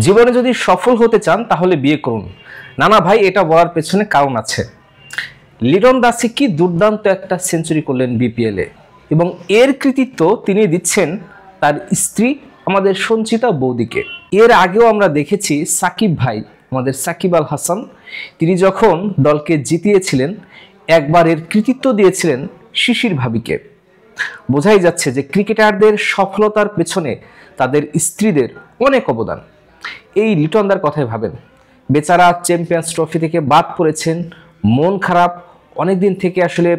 জীবনে যদি সফল হতে চান তাহলে বিয়ে করুন। না না ভাই, এটা বলার পেছনে কারণ আছে। লিটন দাসী কি দুর্দান্ত একটা সেঞ্চুরি করলেন বিপিএলে, এবং এর কৃতিত্ব তিনি দিচ্ছেন তার স্ত্রী আমাদের সঞ্চিতা বৌদিকে। এর আগেও আমরা দেখেছি সাকিব ভাই, আমাদের সাকিব আল হাসান, তিনি যখন দলকে জিতিয়েছিলেন একবার এর কৃতিত্ব দিয়েছিলেন শিশির ভাবিকে। বোঝাই যাচ্ছে যে ক্রিকেটারদের সফলতার পেছনে তাদের স্ত্রীদের অনেক অবদান। এই লিটনদার কথাই ভাবেন, বেচারা চ্যাম্পিয়ন্স ট্রফি থেকে বাদ পড়েছেন, মন খারাপ, অনেকদিন থেকে আসলে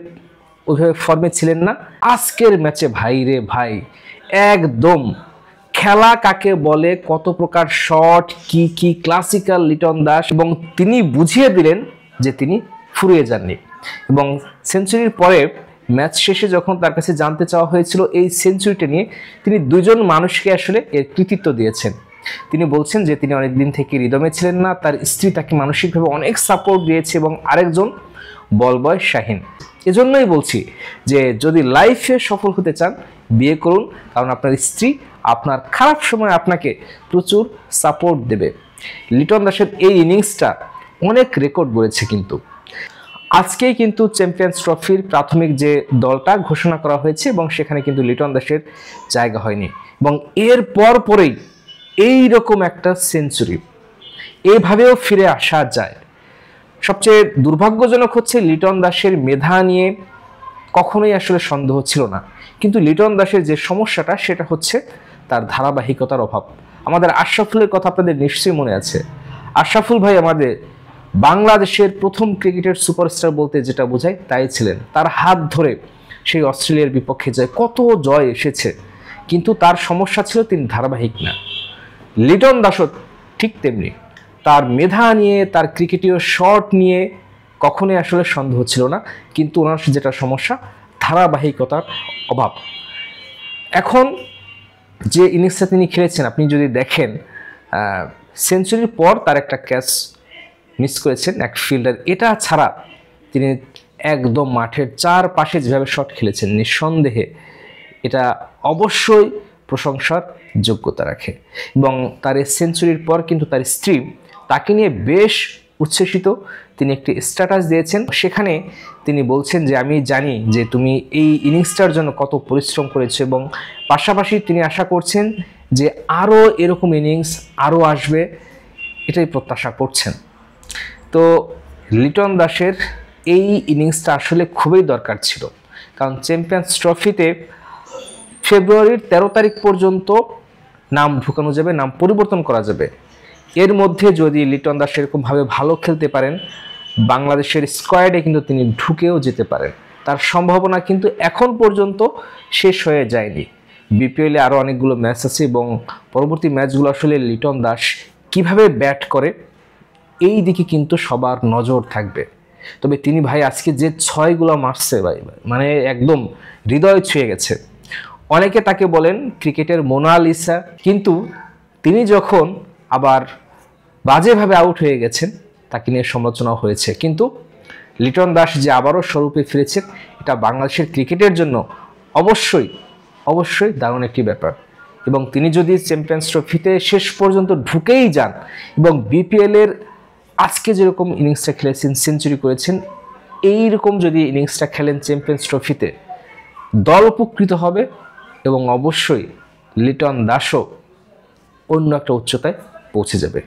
ওইভাবে ফর্মে ছিলেন না। আজকের ম্যাচে ভাই রে ভাই, একদম খেলা কাকে বলে, কত প্রকার শট, কি কি ক্লাসিক্যাল লিটন দাস, এবং তিনি বুঝিয়ে দিলেন যে তিনি ফুরিয়ে যাননি। এবং সেঞ্চুরির পরে ম্যাচ শেষে যখন তার কাছে জানতে চাওয়া হয়েছিল এই সেঞ্চুরিটা নিয়ে, তিনি দুজন মানুষকে আসলে এর কৃতিত্ব দিয়েছেন। তিনি বলছেন যে তিনি অনেকদিন থেকে রিদমে ছিলেন না, তার স্ত্রী তাকে মানসিকভাবে অনেক সাপোর্ট দিয়েছে, এবং আরেকজন বল বয় শাহিন। এজন্যই বলছি যে যদি লাইফে সফল হতে চান বিয়ে করুন, কারণ আপনার স্ত্রী আপনার খারাপ সময় আপনাকে প্রচুর সাপোর্ট দেবে। লিটন দাসের এই ইনিংসটা অনেক রেকর্ড গড়েছে। কিন্তু আজকেই কিন্তু চ্যাম্পিয়ন্স ট্রফির প্রাথমিক যে দলটা ঘোষণা করা হয়েছে, এবং সেখানে কিন্তু লিটন দাসের জায়গা হয়নি, এবং এর পরেই এইরকম একটা সেঞ্চুরি, এইভাবেও ফিরে আসা যায়। সবচেয়ে দুর্ভাগ্যজনক হচ্ছে লিটন দাসের মেধা নিয়ে কখনোই আসলে সন্দেহ ছিল না, কিন্তু লিটন দাসের যে সমস্যাটা সেটা হচ্ছে তার ধারাবাহিকতার অভাব। আমাদের আশরাফুলের কথা আপনাদের নিশ্চয়ই মনে আছে। আশরাফুল ভাই আমাদের বাংলাদেশের প্রথম ক্রিকেটের সুপারস্টার বলতে যেটা বোঝায় তাই ছিলেন। তার হাত ধরে সেই অস্ট্রেলিয়ার বিপক্ষে যায় কত জয় এসেছে, কিন্তু তার সমস্যা ছিল তিনি ধারাবাহিক না। লিটন দাসও ঠিক তেমনি, তার মেধা নিয়ে, তার ক্রিকেটীয় শট নিয়ে কখনোই আসলে সন্দেহ ছিল না, কিন্তু ওনার যেটা সমস্যা ধারাবাহিকতার অভাব। এখন যে ইনিংসটা তিনি খেলেছেন, আপনি যদি দেখেন সেঞ্চুরির পর তার একটা ক্যাচ মিস করেছেন এক ফিল্ডার, এটা ছাড়া তিনি একদম মাঠের চারপাশে যেভাবে শট খেলেছেন, নিঃসন্দেহে এটা অবশ্যই প্রশংসার যোগ্যতা রাখে। এবং তার এই সেঞ্চুরির পর কিন্তু তার স্ত্রী তাকে নিয়ে বেশ উচ্ছ্বসিত। তিনি একটি স্ট্যাটাস দিয়েছেন, সেখানে তিনি বলছেন যে আমি জানি যে তুমি এই ইনিংসটার জন্য কত পরিশ্রম করেছো, এবং পাশাপাশি তিনি আশা করছেন যে আরও এরকম ইনিংস আরও আসবে, এটাই প্রত্যাশা করছেন। তো লিটন দাসের এই ইনিংসটা আসলে খুবই দরকার ছিল, কারণ চ্যাম্পিয়ন্স ট্রফিতে ফেব্রুয়ারির 13 তারিখ পর্যন্ত নাম ঢুকানো যাবে, নাম পরিবর্তন করা যাবে। এর মধ্যে যদি লিটন দাস এরকমভাবে ভালো খেলতে পারেন, বাংলাদেশের স্কোয়াডে কিন্তু তিনি ঢুকেও যেতে পারেন। তার সম্ভাবনা কিন্তু এখন পর্যন্ত শেষ হয়ে যায়নি। বিপিএলে আরও অনেকগুলো ম্যাচ আছে, এবং পরবর্তী ম্যাচগুলো আসলে লিটন দাস কিভাবে ব্যাট করে এই দিকে কিন্তু সবার নজর থাকবে। তবে তিনি ভাই আজকে যে 6গুলো মারছে ভাই, মানে একদম হৃদয় ছুঁয়ে গেছে। অনেকে তাকে বলেন ক্রিকেটের মোনালিসা, কিন্তু তিনি যখন আবার বাজেভাবে আউট হয়ে গেছেন তাকে নিয়ে সমালোচনা হয়েছে, কিন্তু লিটন দাস যে আবারও স্বরূপে ফিরেছেন, এটা বাংলাদেশের ক্রিকেটের জন্য অবশ্যই দারুণ একটি ব্যাপার। এবং তিনি যদি চ্যাম্পিয়ন্স ট্রফিতে শেষ পর্যন্ত ঢুকেই যান, এবং বিপিএলের আজকে যেরকম ইনিংসটা খেলেছেন, সেঞ্চুরি করেছেন, এইরকম যদি ইনিংসটা খেলেন চ্যাম্পিয়ন্স ট্রফিতে, দল উপকৃত হবে, এবং অবশ্যই লিটন দাসও অন্য একটা উচ্চতায় পৌঁছে যাবে।